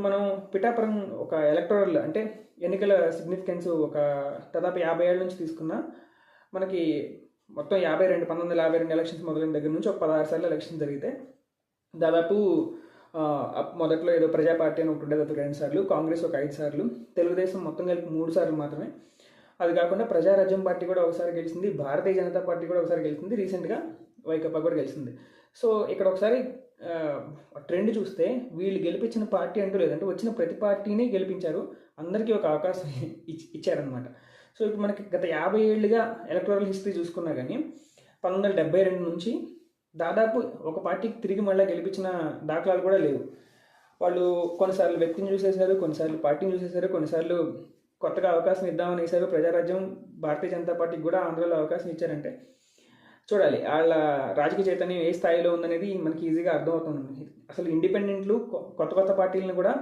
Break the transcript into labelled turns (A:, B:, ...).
A: మనం పిఠాపురం ఒక ఎలక్టోరల్ అంటే ఎన్నికల సిగ్నిఫికెన్స్ ఒక దాదాపు 50 ఏళ్ళ నుంచి తీసుకున్నా మనకి మొత్తం 1952 ఎలక్షన్స్ మొదలైన దగ్గర నుంచి ఒక 16 సార్లు ఎలక్షన్ జరిగితే దాదాపు మొదట్లో ఏదో ప్రజా పార్టీ అని ఒకటి ఉండేది, అది 2 సార్లు, కాంగ్రెస్ ఒక 5 సార్లు, తెలుగుదేశం మొత్తం కలిపి 3 సార్లు మాత్రమే. అది కాకుండా ప్రజారాజ్యం పార్టీ కూడా ఒకసారి గెలిచింది, భారతీయ జనతా పార్టీ కూడా ఒకసారి గెలిచింది, రీసెంట్గా వైకాపా కూడా గెలిచింది. సో ఇక్కడ ఒకసారి ట్రెండ్ చూస్తే వీళ్ళు గెలిపించిన పార్టీ అంటూ లేదంటే వచ్చిన ప్రతి పార్టీని గెలిపించారు, అందరికీ ఒక అవకాశం ఇచ్చారనమాట. సో ఇప్పుడు మనకి గత 50 ఏళ్ళుగా ఎలక్టోరల్ హిస్టరీ చూసుకున్నా కానీ 1972 నుంచి దాదాపు ఒక పార్టీకి తిరిగి మళ్ళీ గెలిపించిన దాఖలాలు కూడా లేవు. వాళ్ళు కొన్నిసార్లు వ్యక్తిని చూసేశారు, కొన్నిసార్లు పార్టీని చూసేశారు, కొన్నిసార్లు కొత్తగా అవకాశం ఇద్దామని వేశారు. ప్రజారాజ్యం భారతీయ జనతా పార్టీకి కూడా ఆంధ్రలో అవకాశం ఇచ్చారంటే చూడాలి వాళ్ళ రాజకీయ చైతన్యం ఏ స్థాయిలో ఉందనేది మనకి ఈజీగా అర్థమవుతుంది. అసలు ఇండిపెండెంట్లు కొత్త కొత్త పార్టీలను కూడా